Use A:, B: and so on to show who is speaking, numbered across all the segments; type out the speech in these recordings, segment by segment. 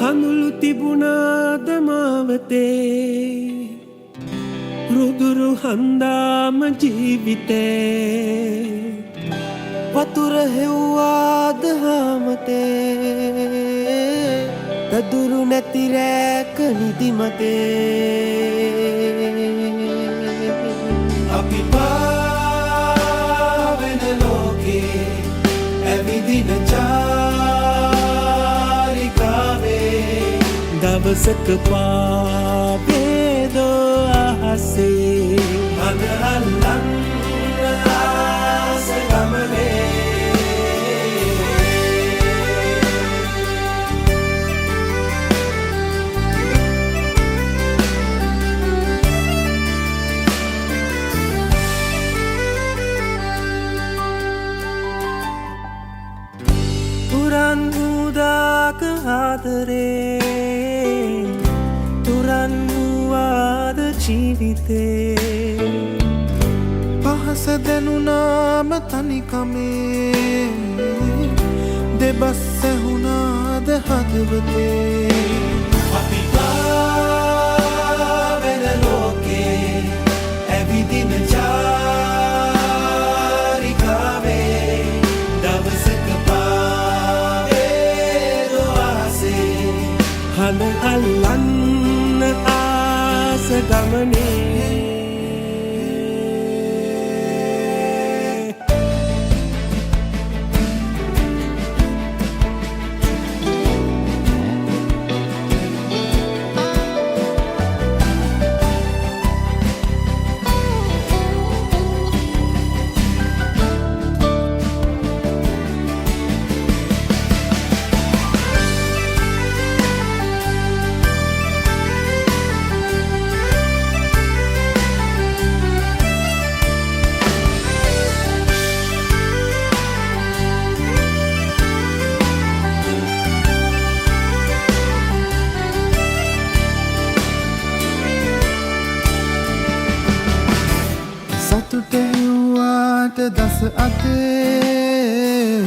A: කඳුළු තිබුණාද මාවතේ රුදුරු හන්දාම ජීවිතේ වතුර හෙව්වාද හාමතේ දදුරු නැති රැක නිදිමතේ අපි පාවෙන ලෝකේ ඇවිදින චාරිකාවේ දවසක පාවේදෝ අහසේ අද අල්ලන්න ආස ගමනේ තුරන් උදාක ආදරේ තුරන් වූවාද ජීවිතේ පහස දැනුනාම තනිකමේ දෙබස් ඇහුණාද හදවතේ අපි පාවෙන ලෝකේ ඇවිදින චාරිකාවේ දවසක හඳ අල්ලන්න ආස ගමනේ සතුටෙව්වාට දස අතේ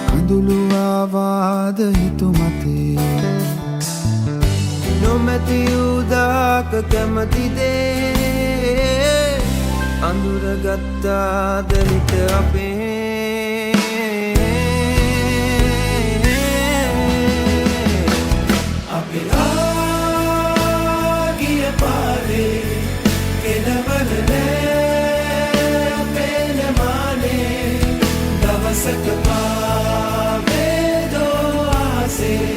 A: කඳුළු ආවාද හිතුමතේ නොමැති උදාක කැමතිදේ අඳුරගත්තාද හිත අපේ අපි ආගිය පාරේ කෙලවර දවසක පාවේදෝ ආසේ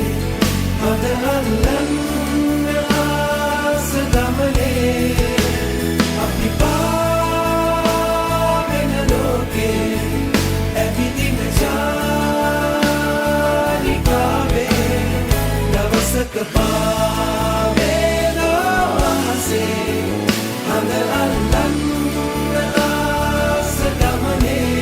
A: අද අල්ලන්න ආස ගමනේ අපි පාවෙන ලෝකේ ඇවිදින චාරිකාවේ දවසක පාවේදෝ ආසේ අද අල්ලන්න ආස ගමනේ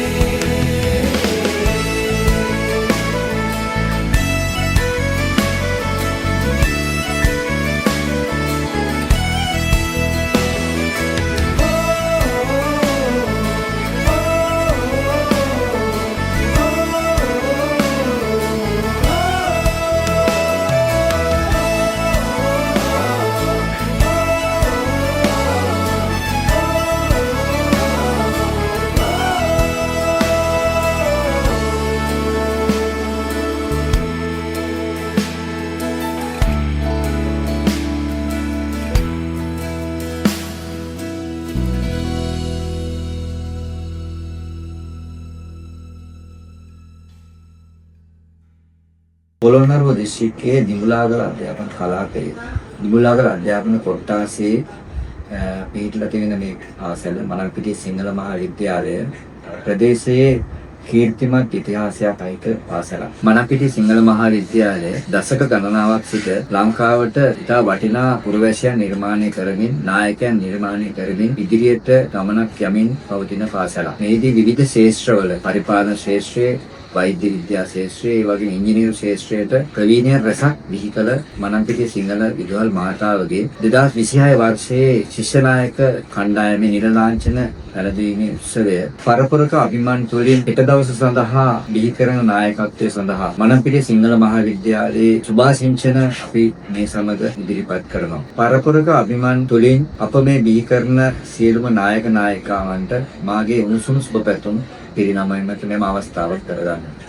B: පොළොන්නරුව දිස්ත්‍රික්කයේ දිඹුලාගල අධ්‍යාපන කලාපයේ දිඹුලාගල අධ්‍යාපන කොට්ටාසේ පිහිටලා තියෙන මේ පාසල මනක්පිටිය සිංහල මහා විද්‍යාලය ප්‍රදේශයේ කීර්තිමත් ඉතිහාසයක් අයිත පාසලක්. මනක්පිටිය සිංහල මහා විද්‍යාලය දශක ගණනාවක් සිට ලංකාවට ඉතා වටිනා පුරවැසියන් නිර්මාණය කරමින් නායකයන් නිර්මාණය කරමින් ඉදිරියට ගමනක් යමින් පවතින පාසලක්. මේදී විවිධ ශාස්ත්‍රවල පරිපාලන ශාස්ත්‍රයේ වෛද්‍ය විද්‍යා ශාස්ත්‍රයේ, ඒ වගේම ඉංජිනේරු ශාස්ත්‍රයට ප්‍රවීණයන් රැසක් බිහි කළ මනම්පිටිය සිංහල විදුහල් මහතාවගේ 2026 වර්ෂයේ ශිෂ්‍ය නායක කණ්ඩායමේ නිරලාංඡන පැළඳීමේ උත්සවය පරපුරක අභිමාන තුළින් හෙට දවස සඳහා බිහි කරන නායකත්වය සඳහා මනම්පිටිය සිංහල මහාවිද්‍යාලයේ සුභාසිංචන අපි මේ සමග ඉදිරිපත් කරනවා. පරපුරක අභිමාන තුළින් අප මේ බිහි කරන සියලුම නායක නායිකාවන්ට මාගේ උණුසුම් සුබ පැතුම් පිරිනමන්නට මෙම අවස්ථාව කරගන්නවා.